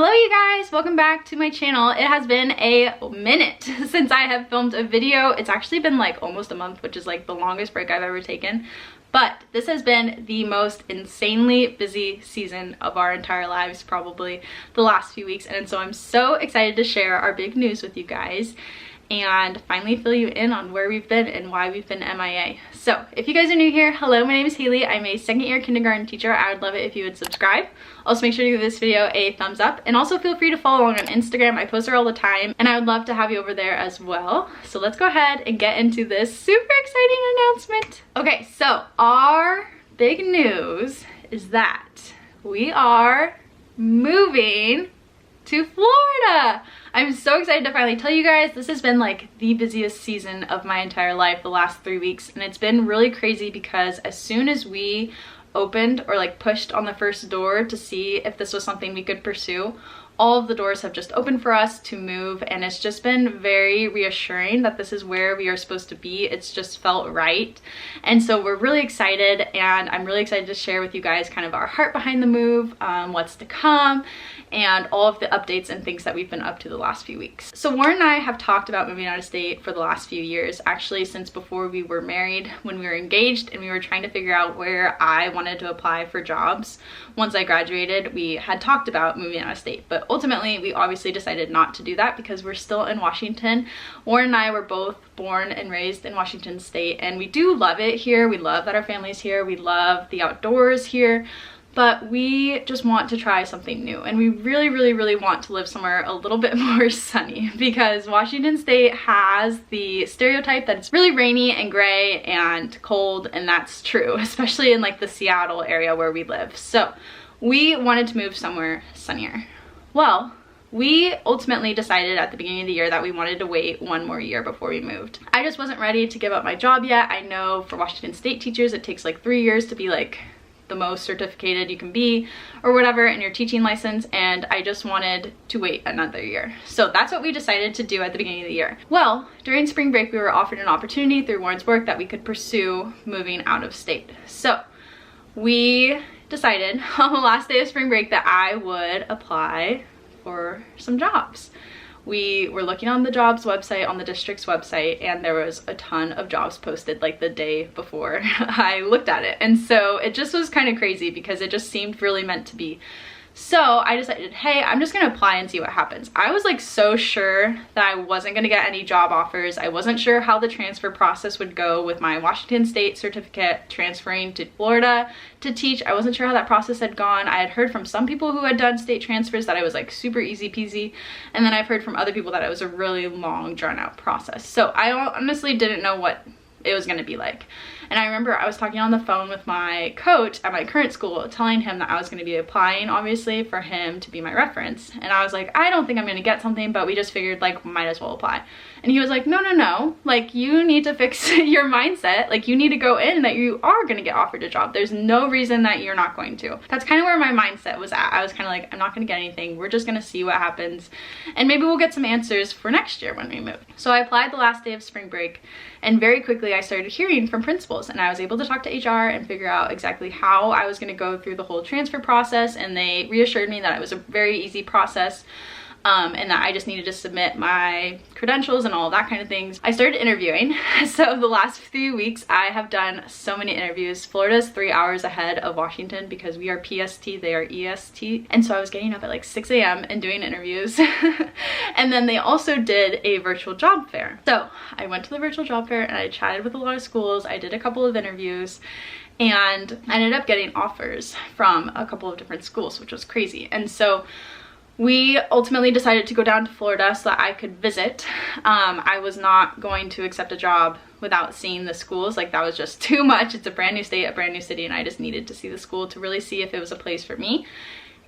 Hello you guys, welcome back to my channel. It has been a minute since I have filmed a video. It's actually been like almost a month, which is like the longest break I've ever taken. But this has been the most insanely busy season of our entire lives, probably the last few weeks. And so I'm so excited to share our big news with you guys and finally fill you in on where we've been and why we've been MIA. So if you guys are new here, hello, my name is Haley. I'm a second year kindergarten teacher. I would love it if you would subscribe. Also make sure to give this video a thumbs up and also feel free to follow along on Instagram. I post there all the time and I would love to have you over there as well. So let's go ahead and get into this super exciting announcement. Okay, so our big news is that we are moving to Florida. I'm so excited to finally tell you guys. This has been like the busiest season of my entire life, the last 3 weeks, and it's been really crazy because as soon as we opened or like pushed on the first door to see if this was something we could pursue, all of the doors have just opened for us to move, and it's just been very reassuring that this is where we are supposed to be. It's just felt right, and so we're really excited, and I'm really excited to share with you guys kind of our heart behind the move, what's to come, and all of the updates and things that we've been up to the last few weeks. So Warren and I have talked about moving out of state for the last few years, actually since before we were married, when we were engaged and we were trying to figure out where I wanted to apply for jobs. Once I graduated, we had talked about moving out of state, but ultimately we obviously decided not to do that because we're still in Washington. Warren and I were both born and raised in Washington state, and we do love it here. We love that our family's here. We love the outdoors here. But we just want to try something new, and we really want to live somewhere a little bit more sunny, because Washington state has the stereotype that it's really rainy and gray and cold, and that's true, especially in like the Seattle area where we live. So we wanted to move somewhere sunnier. Well, we ultimately decided at the beginning of the year that we wanted to wait one more year before we moved. I just wasn't ready to give up my job yet. I know for Washington state teachers it takes like 3 years to be like the most certificated you can be or whatever in your teaching license, and I just wanted to wait another year. So that's what we decided to do at the beginning of the year. Well, during spring break we were offered an opportunity through Warren's work that we could pursue moving out of state. So we decided on the last day of spring break that I would apply for some jobs. We were looking on the jobs website, on the district's website, and there was a ton of jobs posted like the day before I looked at it. And so it just was kind of crazy because it just seemed really meant to be. So I decided, hey, I'm just gonna apply and see what happens. I was like so sure that I wasn't gonna get any job offers. I wasn't sure how the transfer process would go with my Washington state certificate transferring to Florida to teach. I wasn't sure how that process had gone. I had heard from some people who had done state transfers that it was like super easy peasy, and then I've heard from other people that it was a really long drawn out process. So I honestly didn't know what it was gonna be like. And I remember I was talking on the phone with my coach at my current school, telling him that I was going to be applying, obviously, for him to be my reference. And I was like, I don't think I'm going to get something, but we just figured, like, might as well apply. And he was like, no, like, you need to fix your mindset. Like, you need to go in that you are going to get offered a job. There's no reason that you're not going to. That's kind of where my mindset was at. I was kind of like, I'm not going to get anything. We're just going to see what happens. And maybe we'll get some answers for next year when we move. So I applied the last day of spring break, and very quickly I started hearing from principals, and I was able to talk to HR and figure out exactly how I was going to go through the whole transfer process, and they reassured me that it was a very easy process, and that I just needed to submit my credentials and all of that kind of things. I started interviewing. So the last few weeks I have done so many interviews. Florida's 3 hours ahead of Washington because we are PST, they are EST. And so I was getting up at like 6 a.m. and doing interviews. And then they also did a virtual job fair. So I went to the virtual job fair and I chatted with a lot of schools. I did a couple of interviews, and I ended up getting offers from a couple of different schools, which was crazy. And so we ultimately decided to go down to Florida so that I could visit. I was not going to accept a job without seeing the schools. Like, that was just too much. It's a brand new state, a brand new city, and I just needed to see the school to really see if it was a place for me.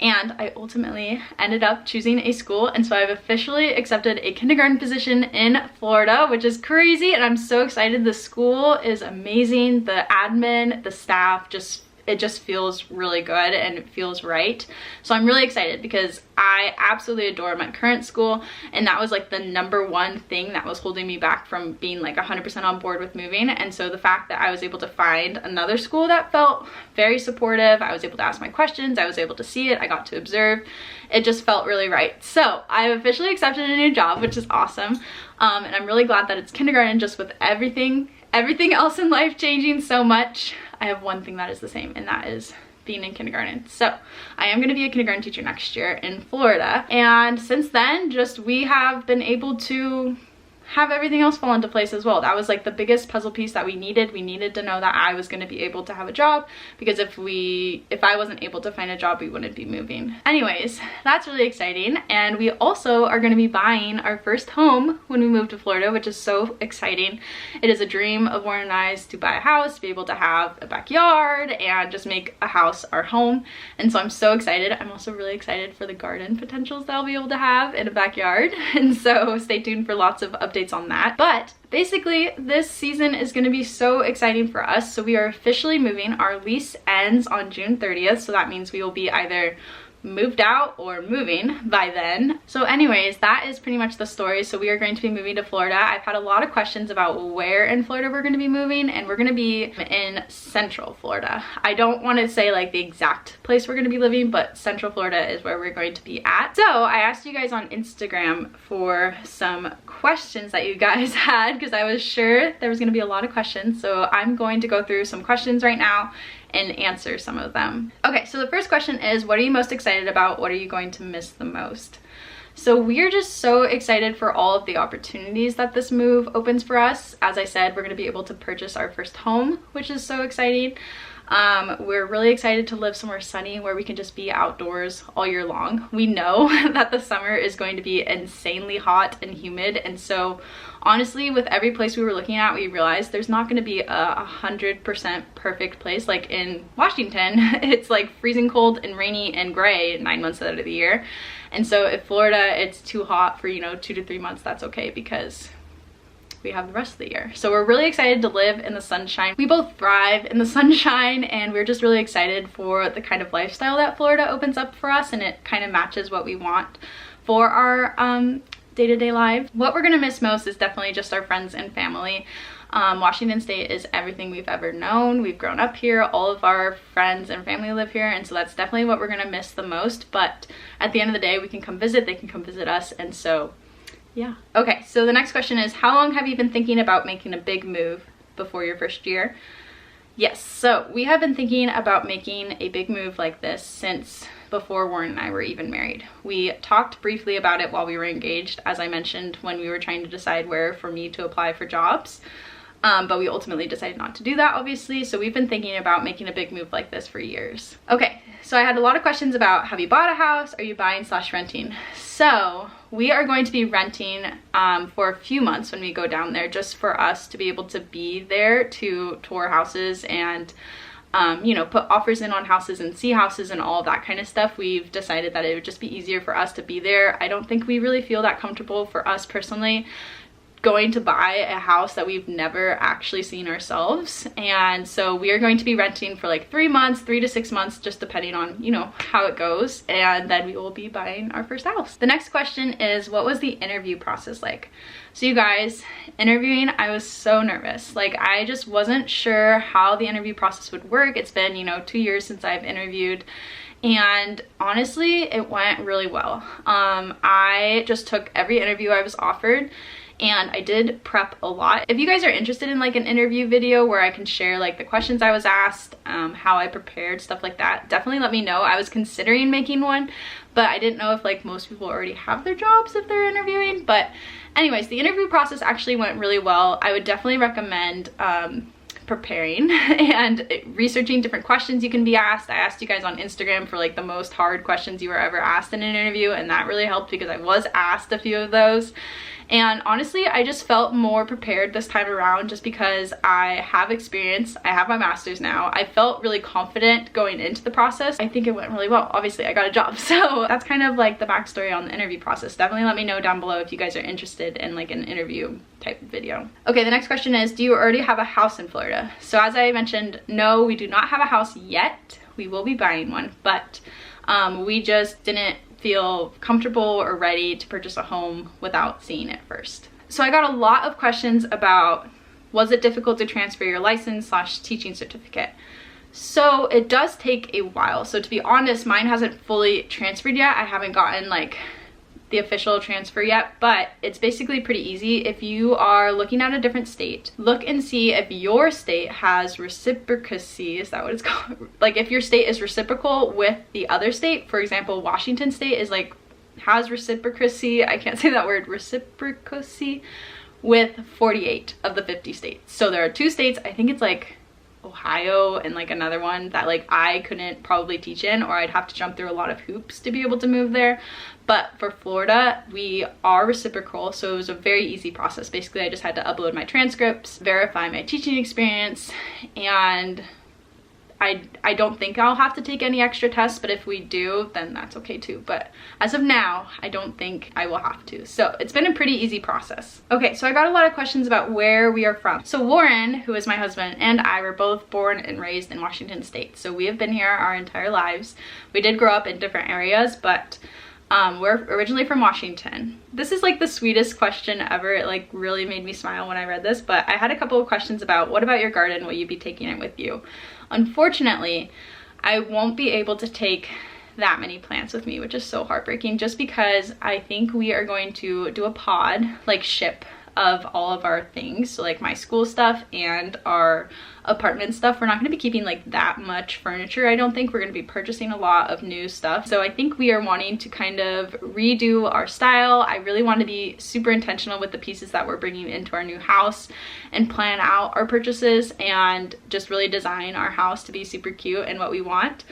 And I ultimately ended up choosing a school, and so I've officially accepted a kindergarten position in Florida, which is crazy, and I'm so excited. The school is amazing. The admin, the staff, just it just feels really good and it feels right. So I'm really excited because I absolutely adore my current school, and that was like the #1 thing that was holding me back from being like 100% on board with moving. And so the fact that I was able to find another school that felt very supportive, I was able to ask my questions, I was able to see it, I got to observe, it just felt really right. So I've officially accepted a new job, which is awesome. And I'm really glad that it's kindergarten. Just with everything else in life changing so much, I have one thing that is the same, and that is being in kindergarten. So I am going to be a kindergarten teacher next year in Florida, and since then we have been able to have everything else fall into place as well. That was like the biggest puzzle piece that we needed. We needed to know that I was going to be able to have a job, because if I wasn't able to find a job, we wouldn't be moving. Anyways, that's really exciting. And we also are going to be buying our first home when we move to Florida, which is so exciting. It is a dream of Warren and I's to buy a house, be able to have a backyard, and just make a house our home. And so I'm so excited. I'm also really excited for the garden potentials that I'll be able to have in a backyard. And so stay tuned for lots of updates on that. But basically, this season is going to be so exciting for us. So we are officially moving. Our lease ends on June 30th, so that means we will be either moved out or moving by then. So anyways, that is pretty much the story. So we are going to be moving to Florida. I've had a lot of questions about where in Florida we're going to be moving, and we're going to be in Central Florida. I don't want to say like the exact place we're going to be living, but Central Florida is where we're going to be at. So I asked you guys on Instagram for some questions that you guys had, because I was sure there was going to be a lot of questions. So I'm going to go through some questions right now and answer some of them. Okay, so the first question is, what are you most excited about? What are you going to miss the most? So we're just so excited for all of the opportunities that this move opens for us. As I said, we're going to be able to purchase our first home, which is so exciting. We're really excited to live somewhere sunny where we can just be outdoors all year long. We know that the summer is going to be insanely hot and humid, and so honestly, with every place we were looking at, we realized there's not going to be a 100% perfect place. Like in Washington, it's like freezing cold and rainy and gray 9 months out of the year. And so if Florida, it's too hot for, 2 to 3 months, that's okay, because we have the rest of the year. So we're really excited to live in the sunshine. We both thrive in the sunshine, and we're just really excited for the kind of lifestyle that Florida opens up for us, and it kind of matches what we want for our day-to-day lives. What we're gonna miss most is definitely just our friends and family. Washington State is everything we've ever known. We've grown up here. All of our friends and family live here, and so that's definitely what we're gonna miss the most. But at the end of the day, we can come visit, they can come visit us, and so yeah. Okay, so the next question is, how long have you been thinking about making a big move before your first year? Yes, so we have been thinking about making a big move like this since before Warren and I were even married. We talked briefly about it while we were engaged, as I mentioned, when we were trying to decide where for me to apply for jobs. But we ultimately decided not to do that, obviously. So we've been thinking about making a big move like this for years. Okay, so I had a lot of questions about, have you bought a house? Are you buying / renting? So we are going to be renting for a few months when we go down there, just for us to be able to be there to tour houses and put offers in on houses and see houses and all of that kind of stuff. We've decided that it would just be easier for us to be there. I don't think we really feel that comfortable, for us personally, going to buy a house that we've never actually seen ourselves. And so we are going to be renting for like 3 months, 3 to 6 months, just depending on, how it goes. And then we will be buying our first house. The next question is, what was the interview process like? So you guys, interviewing, I was so nervous. Like, I just wasn't sure how the interview process would work. It's been, 2 years since I've interviewed. And honestly, it went really well. I just took every interview I was offered, and I did prep a lot. If you guys are interested in like an interview video where I can share like the questions I was asked, how I prepared, stuff like that, definitely let me know. I was considering making one, but I didn't know if like most people already have their jobs if they're interviewing. But anyways, the interview process actually went really well. I would definitely recommend preparing and researching different questions you can be asked. I asked you guys on Instagram for like the most hard questions you were ever asked in an interview, and that really helped because I was asked a few of those. And honestly, I just felt more prepared this time around just because I have experience. I have my master's now. I felt really confident going into the process. I think it went really well. Obviously, I got a job. So that's kind of like the backstory on the interview process. Definitely let me know down below if you guys are interested in like an interview type of video. Okay, the next question is, do you already have a house in Florida? Florida. So as I mentioned, no, we do not have a house yet. We will be buying one, but we just didn't feel comfortable or ready to purchase a home without seeing it first. So I got a lot of questions about, was it difficult to transfer your license / teaching certificate? So it does take a while. So to be honest, mine hasn't fully transferred yet. I haven't gotten like the official transfer yet, but it's basically pretty easy. If you are looking at a different state, look and see if your state has reciprocity. Is that what it's called? Like if your state is reciprocal with the other state. For example, Washington state is like, has reciprocity, I can't say that word, reciprocity with 48 of the 50 states. So there are 2 states, I think it's like Ohio and like another one that like I couldn't probably teach in, or I'd have to jump through a lot of hoops to be able to move there. But for Florida, we are reciprocal, so it was a very easy process. Basically, I just had to upload my transcripts, verify my teaching experience, and I don't think I'll have to take any extra tests, but if we do, then that's okay too. But as of now, I don't think I will have to. So it's been a pretty easy process. Okay, so I got a lot of questions about where we are from. So Warren, who is my husband, and I were both born and raised in Washington State. So we have been here our entire lives. We did grow up in different areas, but we're originally from Washington. This is like the sweetest question ever. It like really made me smile when I read this, but I had a couple of questions about, what about your garden? Will you be taking it with you? Unfortunately, I won't be able to take that many plants with me, which is so heartbreaking, just because I think we are going to do a pod, like ship of all of our things. So like my school stuff and our apartment stuff. We're not going to be keeping like that much furniture. I don't think we're going to be purchasing a lot of new stuff. So I think we are wanting to kind of redo our style. I really want to be super intentional with the pieces that we're bringing into our new house and plan out our purchases and just really design our house to be super cute and what we want.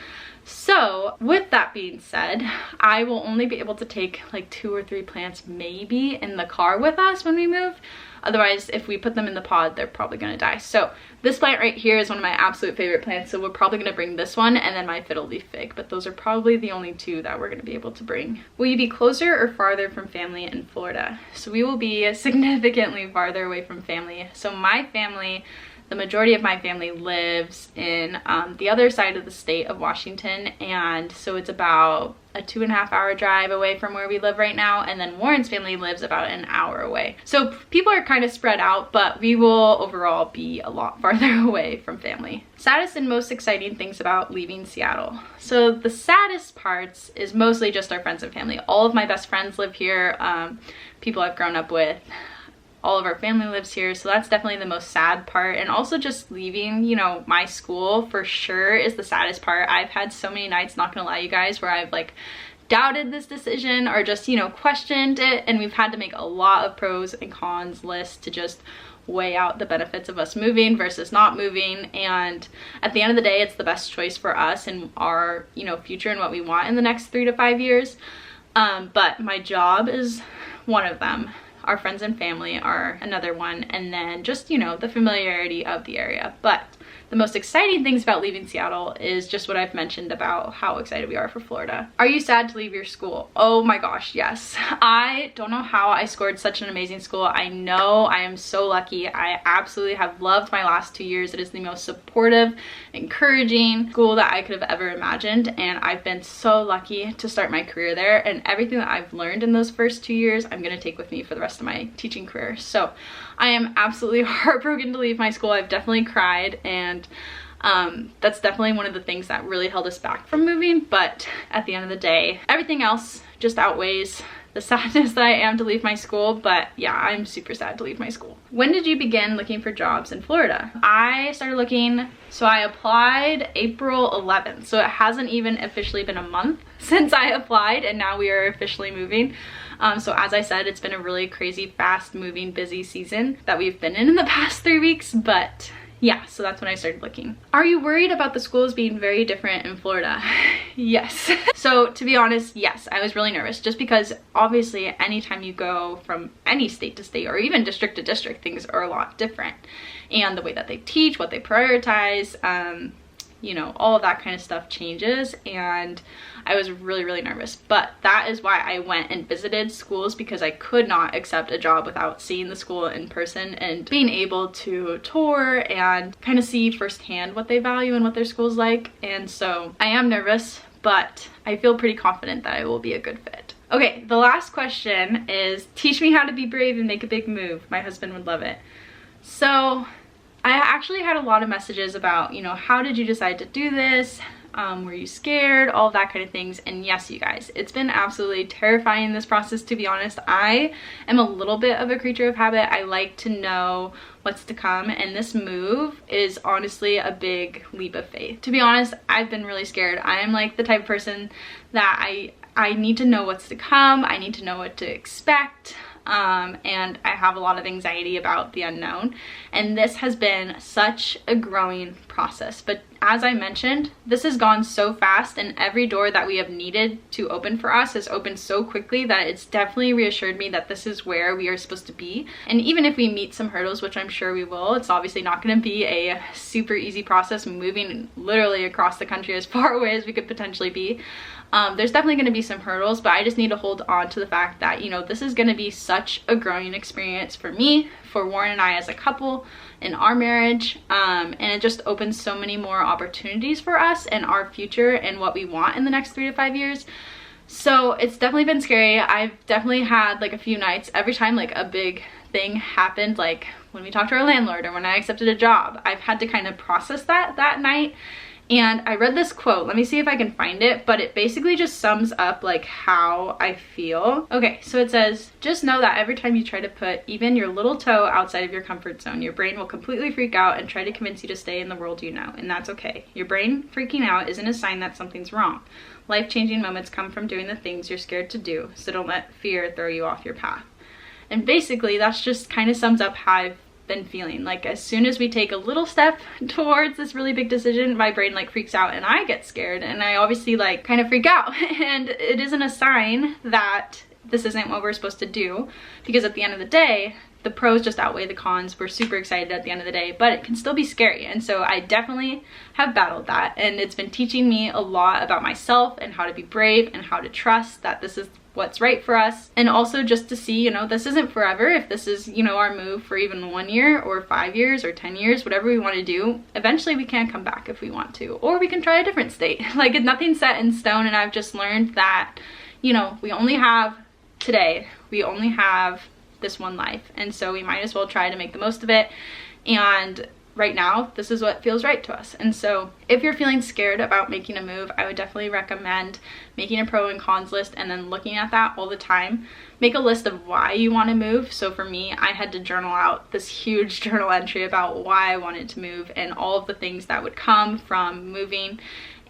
So with that being said, I will only be able to take like 2 or 3 plants maybe in the car with us when we move. Otherwise, if we put them in the pod, they're probably gonna die. So this plant right here is one of my absolute favorite plants. So we're probably gonna bring this one and then my fiddle leaf fig, but those are probably the only 2 that we're gonna be able to bring. Will you be closer or farther from family in Florida? So we will be significantly farther away from family. So my family, the majority of my family lives in the other side of the state of Washington, and so it's about a 2.5-hour drive away from where we live right now, and then Warren's family lives about an hour away. So people are kind of spread out, but we will overall be a lot farther away from family. Saddest and most exciting things about leaving Seattle. So the saddest parts is mostly just our friends and family. All of my best friends live here, people I've grown up with. All of our family lives here, so that's definitely the most sad part. And also just leaving, you know, my school for sure is the saddest part. I've had so many nights, not gonna lie you guys, where I've like doubted this decision or just, you know, questioned it, and we've had to make a lot of pros and cons lists to just weigh out the benefits of us moving versus not moving. And at the end of the day, it's the best choice for us and our, you know, future and what we want in the next 3 to 5 years. But my job is one of them. Our friends and family are another one, and then just, you know, the familiarity of the area. But the most exciting things about leaving Seattle is just what I've mentioned about how excited we are for Florida. Are you sad to leave your school? Oh my gosh, yes. I don't know how I scored such an amazing school. I know I am so lucky. I absolutely have loved my last 2 years. It is the most supportive, encouraging school that I could have ever imagined, and I've been so lucky to start my career there, and everything that I've learned in those first 2 years, I'm gonna take with me for the rest of my teaching career. So I am absolutely heartbroken to leave my school. I've definitely cried, and that's definitely one of the things that really held us back from moving. But at the end of the day, everything else just outweighs the sadness that I am to leave my school. But yeah, I'm super sad to leave my school. When did you begin looking for jobs in Florida? I started looking, so I applied April 11th. So it hasn't even officially been a month since I applied, and now we are officially moving. So as I said, it's been a really crazy, fast moving, busy season that we've been in the past 3 weeks, but yeah, so that's when I started looking. Are you worried about the schools being very different in Florida? Yes. So to be honest, yes, I was really nervous, just because obviously anytime you go from any state to state or even district to district, things are a lot different. And the way that they teach, what they prioritize, you know, all of that kind of stuff changes, and I was really, really nervous. But that is why I went and visited schools, because I could not accept a job without seeing the school in person and being able to tour and kind of see firsthand what they value and what their school's like. And so I am nervous, but I feel pretty confident that I will be a good fit. Okay, the last question is, teach me how to be brave and make a big move. My husband would love it. So I actually had a lot of messages about, you know, how did you decide to do this? Were you scared? All of that kind of things. And yes, you guys, it's been absolutely terrifying, this process, to be honest. I am a little bit of a creature of habit. I like to know what's to come, and this move is honestly a big leap of faith. To be honest, I've been really scared. I am like the type of person that I need to know what's to come. I need to know what to expect. And I have a lot of anxiety about the unknown, and this has been such a growing process. But as I mentioned, this has gone so fast, and every door that we have needed to open for us has opened so quickly that it's definitely reassured me that this is where we are supposed to be. And even if we meet some hurdles, which I'm sure we will, it's obviously not going to be a super easy process moving literally across the country as far away as we could potentially be. There's definitely going to be some hurdles, but I just need to hold on to the fact that, you know, this is going to be such a growing experience for me, for Warren and I as a couple, in our marriage, and it just opens so many more opportunities for us and our future and what we want in the next 3 to 5 years. So it's definitely been scary. I've definitely had like a few nights every time like a big thing happened, like when we talked to our landlord or when I accepted a job. I've had to kind of process that night. And I read this quote, let me see if I can find it, but it basically just sums up like how I feel. Okay, so it says, just know that every time you try to put even your little toe outside of your comfort zone, your brain will completely freak out and try to convince you to stay in the world you know, and that's okay. Your brain freaking out isn't a sign that something's wrong. Life-changing moments come from doing the things you're scared to do, so don't let fear throw you off your path. And basically, that's just kind of sums up how I've been feeling. Like, as soon as we take a little step towards this really big decision, my brain like freaks out and I get scared, and I obviously like kind of freak out. And it isn't a sign that this isn't what we're supposed to do, because at the end of the day, the pros just outweigh the cons. We're super excited at the end of the day, but it can still be scary. And so I definitely have battled that, and it's been teaching me a lot about myself and how to be brave and how to trust that this is what's right for us. And also just to see, you know, this isn't forever. If this is, you know, our move for even 1 year or 5 years or 10 years, whatever we want to do, eventually we can come back if we want to, or we can try a different state. Like, nothing's set in stone. And I've just learned that, you know, we only have today. We only have this one life, and so we might as well try to make the most of it. And right now, this is what feels right to us. And so if you're feeling scared about making a move, I would definitely recommend making a pro and cons list and then looking at that all the time. Make a list of why you want to move. So for me, I had to journal out this huge journal entry about why I wanted to move and all of the things that would come from moving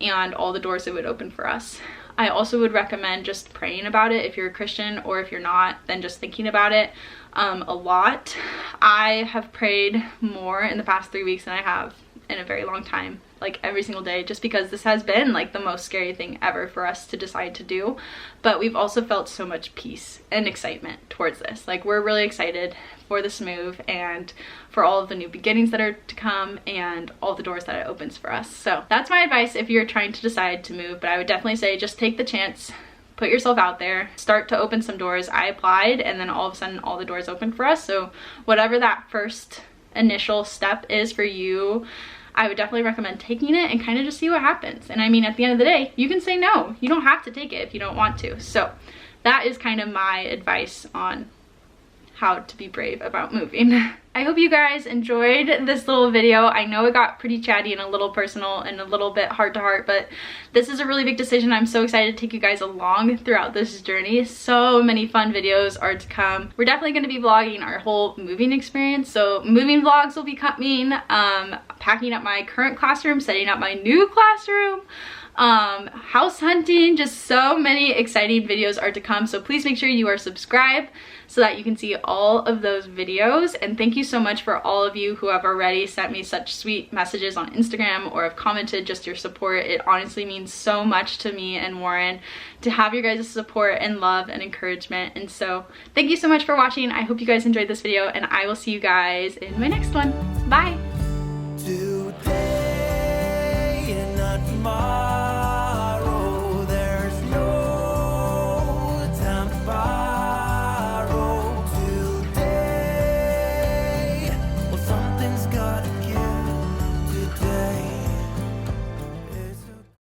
and all the doors it would open for us. I also would recommend just praying about it if you're a Christian, or if you're not, then just thinking about it a lot. I have prayed more in the past 3 weeks than I have in a very long time, like every single day, just because this has been like the most scary thing ever for us to decide to do. But we've also felt so much peace and excitement towards this. Like, we're really excited for this move and for all of the new beginnings that are to come and all the doors that it opens for us. So that's my advice if you're trying to decide to move. But I would definitely say just take the chance, put yourself out there, start to open some doors. I applied, and then all of a sudden all the doors opened for us. So whatever that first initial step is for you, I would definitely recommend taking it and kind of just see what happens. And I mean, at the end of the day, you can say no. You don't have to take it if you don't want to. So that is kind of my advice on how to be brave about moving. I hope you guys enjoyed this little video. I know it got pretty chatty and a little personal and a little bit heart to heart, but this is a really big decision. I'm so excited to take you guys along throughout this journey. So many fun videos are to come. We're definitely going to be vlogging our whole moving experience. So moving vlogs will be coming, packing up my current classroom, setting up my new classroom, house hunting, just so many exciting videos are to come. So please make sure you are subscribed so that you can see all of those videos. And thank you so much for all of you who have already sent me such sweet messages on Instagram or have commented, just your support. It honestly means so much to me and Warren to have your guys' support and love and encouragement. And so thank you so much for watching. I hope you guys enjoyed this video, and I will see you guys in my next one. Bye! Today tomorrow.